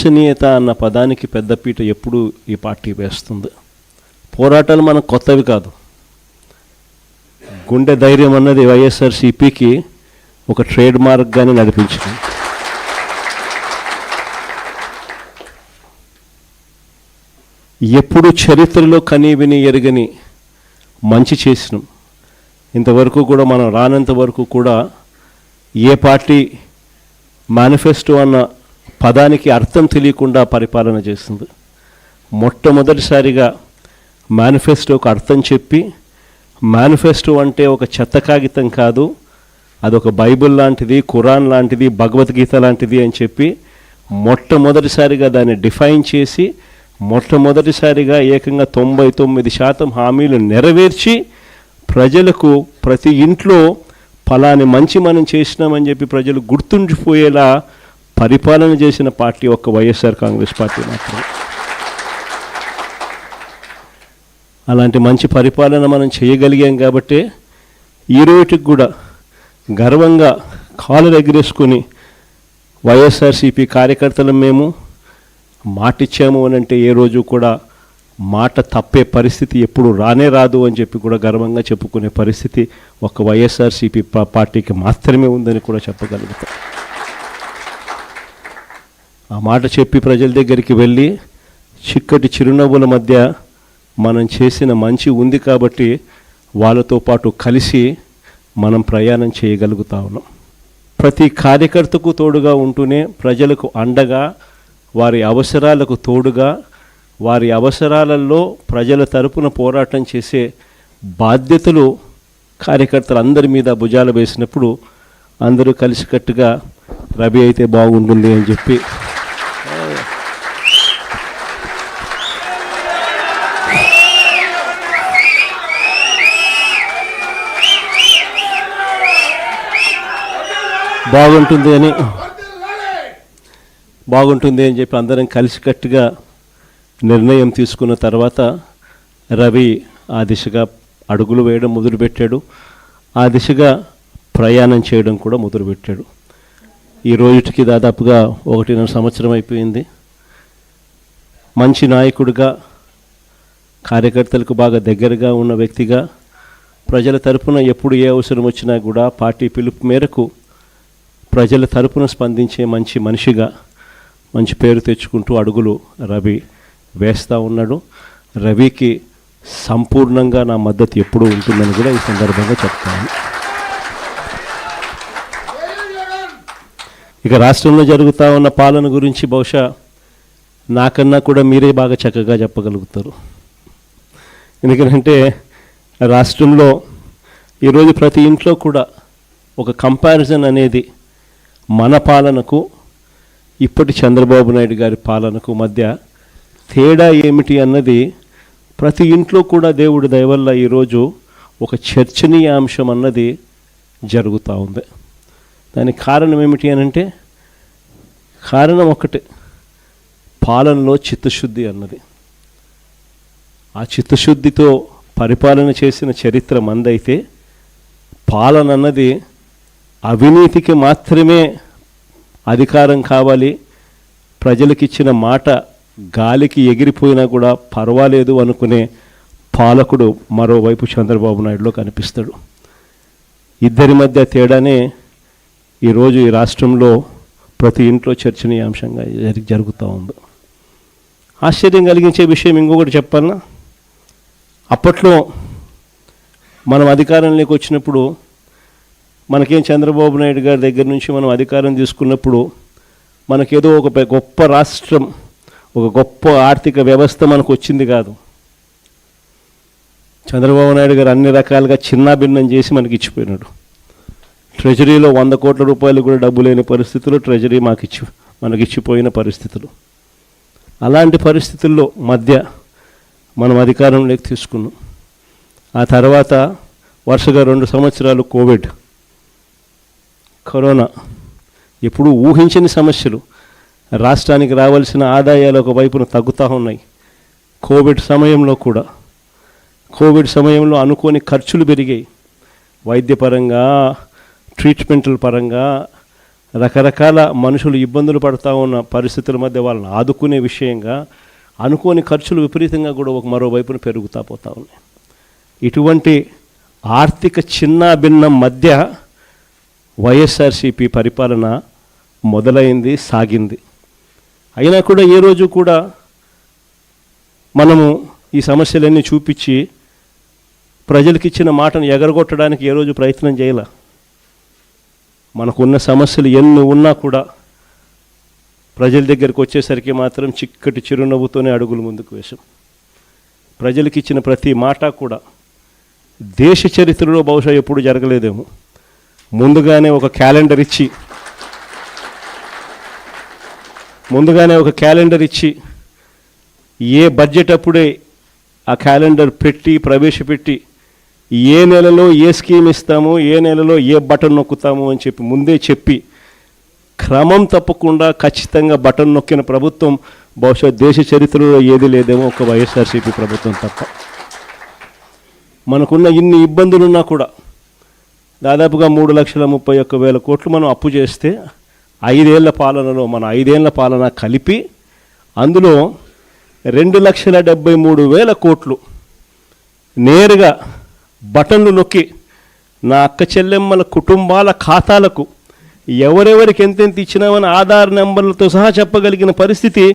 విశ్వసనీయత అన్న పదానికి పెద్దపీట ఎప్పుడు ఈ పార్టీ వేస్తుంది. పోరాటాలు మనకు కొత్తవి కాదు. గుండె ధైర్యం అన్నది వైఎస్ఆర్సీపీకి ఒక ట్రేడ్ మార్క్గానే నడిపించింది. ఎప్పుడు చరిత్రలో కనీ విని ఎరగని మంచి చేసినాం. ఇంతవరకు కూడా మనం రానంత వరకు కూడా ఏ పార్టీ మేనిఫెస్టో అన్న పదానికి అర్థం తెలియకుండా పరిపాలన చేస్తుంది. మొట్టమొదటిసారిగా మేనిఫెస్టోకు అర్థం చెప్పి, మేనిఫెస్టో అంటే ఒక చెత్త కాగితం కాదు, అదొక బైబిల్ లాంటిది, ఖురాన్ లాంటిది, భగవద్గీత లాంటిది అని చెప్పి మొట్టమొదటిసారిగా దాన్ని డిఫైన్ చేసి, మొట్టమొదటిసారిగా ఏకంగా 99% హామీలు నెరవేర్చి ప్రజలకు ప్రతి ఇంట్లో ఫలాని మంచి మనం చేసినామని చెప్పి ప్రజలు గుర్తుండిపోయేలా పరిపాలన చేసిన పార్టీ ఒక్క వైఎస్ఆర్ కాంగ్రెస్ పార్టీ మాత్రమే. అలాంటి మంచి పరిపాలన మనం చేయగలిగాం కాబట్టే ఈ రోజుకి కూడా గర్వంగా కాళ్ళు ఎగరేసుకొని వైఎస్ఆర్సీపీ కార్యకర్తలం మేము మాటిచ్చాము అని అంటే ఏ రోజు కూడా మాట తప్పే పరిస్థితి ఎప్పుడు రానే రాదు అని చెప్పి కూడా గర్వంగా చెప్పుకునే పరిస్థితి ఒక వైఎస్ఆర్సీపీ పార్టీకి మాత్రమే ఉందని కూడా చెప్పగలుగుతాం. ఆ మాట చెప్పి ప్రజల దగ్గరికి వెళ్ళి చిక్కటి చిరునవ్వుల మధ్య మనం చేసిన మంచి ఉంది కాబట్టి వాళ్ళతో పాటు కలిసి మనం ప్రయాణం చేయగలుగుతా ఉన్నాం. ప్రతి కార్యకర్తకు తోడుగా ఉంటూనే ప్రజలకు అండగా, వారి అవసరాలకు తోడుగా, వారి అవసరాలలో ప్రజల తరపున పోరాటం చేసే బాధ్యతలు కార్యకర్తలందరి మీద భుజాలు వేసినప్పుడు అందరూ కలిసికట్టుగా రవి అయితే బాగుంటుంది అని చెప్పి బాగుంటుంది అని చెప్పి అందరం కలిసికట్టుగా నిర్ణయం తీసుకున్న తర్వాత రవి ఆ దిశగా అడుగులు వేయడం మొదలుపెట్టాడు. ఆ దిశగా ప్రయాణం చేయడం కూడా మొదలుపెట్టాడు. ఈ రోజుకి దాదాపుగా 1.5 సంవత్సరం అయిపోయింది. మంచి నాయకుడిగా, కార్యకర్తలకు బాగా దగ్గరగా ఉన్న వ్యక్తిగా, ప్రజల తరపున ఎప్పుడు ఏ అవసరం వచ్చినా కూడా పార్టీ పిలుపు మేరకు ప్రజల తరపున స్పందించే మంచి మనిషిగా మంచి పేరు తెచ్చుకుంటూ అడుగులు రవి వేస్తూ ఉన్నాడు. రవికి సంపూర్ణంగా నా మద్దతు ఎప్పుడూ ఉంటుందని కూడా ఈ సందర్భంగా చెప్తాను. ఇక రాష్ట్రంలో జరుగుతూ ఉన్న పాలన గురించి బహుశా నాకన్నా కూడా మీరే బాగా చక్కగా చెప్పగలుగుతారు. ఎందుకంటే రాష్ట్రంలో ఈరోజు ప్రతి ఇంట్లో కూడా ఒక కంపారిజన్ అనేది మన పాలనకు, ఇప్పటి చంద్రబాబు నాయుడు గారి పాలనకు మధ్య తేడా ఏమిటి అన్నది ప్రతి ఇంట్లో కూడా దేవుడి దయ వల్ల ఈరోజు ఒక చర్చనీయాంశం అన్నది జరుగుతూ ఉంది. దానికి కారణం ఏమిటి అని అంటే, కారణం ఒకటే, పాలనలో చిత్తశుద్ధి అన్నది. ఆ చిత్తశుద్ధితో పరిపాలన చేసిన చరిత్ర మందైతే, పాలన అన్నది అవినీతికి మాత్రమే అధికారం కావాలి, ప్రజలకిచ్చిన మాట గాలికి ఎగిరిపోయినా కూడా పర్వాలేదు అనుకునే పాలకుడు మరోవైపు చంద్రబాబు నాయుడులో కనిపిస్తాడు. ఇద్దరి మధ్య తేడానే ఈరోజు ఈ రాష్ట్రంలో ప్రతి ఇంట్లో చర్చనీయాంశంగా జరుగుతూ ఉంది. ఆశ్చర్యం కలిగించే విషయం ఇంకొకటి చెప్పాలన్నా, అప్పట్లో మనం అధికారంలోకి వచ్చినప్పుడు మనకేం చంద్రబాబు నాయుడు గారి దగ్గర నుంచి మనం అధికారం తీసుకున్నప్పుడు మనకేదో ఒక గొప్ప రాష్ట్రం, ఒక గొప్ప ఆర్థిక వ్యవస్థ మనకు వచ్చింది కాదు. చంద్రబాబు నాయుడు గారు అన్ని రకాలుగా చిన్నాభిన్నం చేసి మనకి ఇచ్చిపోయినాడు. ట్రెజరీలో 100 కోట్ల రూపాయలు కూడా డబ్బు లేని పరిస్థితులు ట్రెజరీ మనకిచ్చిపోయిన పరిస్థితులు. అలాంటి పరిస్థితుల్లో మధ్య మనం అధికారంలోకి తీసుకున్నాం. ఆ తర్వాత వరుసగా 2 సంవత్సరాలు కరోనా, ఎప్పుడు ఊహించని సమస్యలు, రాష్ట్రానికి రావాల్సిన ఆదాయాలు ఒకవైపున తగ్గుతూ ఉన్నాయి. కోవిడ్ సమయంలో అనుకోని ఖర్చులు పెరిగాయి. వైద్యపరంగా, ట్రీట్మెంట్ల పరంగా, రకరకాల మనుషులు ఇబ్బందులు పడుతూ ఉన్న పరిస్థితుల మధ్య వాళ్ళని ఆదుకునే విషయంగా అనుకోని ఖర్చులు విపరీతంగా కూడా ఒక మరోవైపున పెరుగుతూ పోతూ ఉన్నాయి. ఇటువంటి ఆర్థిక చిన్నాభిన్నం మధ్య వైఎస్ఆర్సీపీ పరిపాలన మొదలైంది, సాగింది. అయినా కూడా ఏ రోజు కూడా మనము ఈ సమస్యలన్నీ చూపించి ప్రజలకు ఇచ్చిన మాటను ఎగరగొట్టడానికి ఏ రోజు ప్రయత్నం చేయాల. మనకున్న సమస్యలు ఎన్ని ఉన్నా కూడా ప్రజల దగ్గరికి వచ్చేసరికి మాత్రం చిక్కటి చిరునవ్వుతోనే అడుగులు ముందుకు వేశాం. ప్రజలకు ఇచ్చిన ప్రతి మాట కూడా దేశ చరిత్రలో బహుశా ఎప్పుడు జరగలేదేమో. ముందుగానే ఒక క్యాలెండర్ ఇచ్చి ఏ బడ్జెట్ అప్పుడే ఆ క్యాలెండర్ పెట్టి ప్రవేశపెట్టి ఏ నెలలో ఏ స్కీమ్ ఇస్తాము, ఏ నెలలో ఏ బటన్ నొక్కుతాము అని చెప్పి ముందే చెప్పి క్రమం తప్పకుండా ఖచ్చితంగా బటన్ నొక్కిన ప్రభుత్వం బహుశా దేశ చరిత్రలో ఏది లేదేమో ఒక వైఎస్ఆర్సీపీ ప్రభుత్వం తప్ప. మనకున్న ఇన్ని ఇబ్బందులున్నా కూడా దాదాపుగా 3,31,000 కోట్లు మనం అప్పు చేస్తే 5 ఏళ్ల పాలనలో మన 5 ఏళ్ల పాలన కలిపి అందులో 2,73,000 కోట్లు నేరుగా బటన్లు నొక్కి నా అక్క చెల్లెమ్మల కుటుంబాల ఖాతాలకు ఎవరెవరికి ఎంతెంత ఇచ్చినామని ఆధార్ నెంబర్లతో సహా చెప్పగలిగిన పరిస్థితి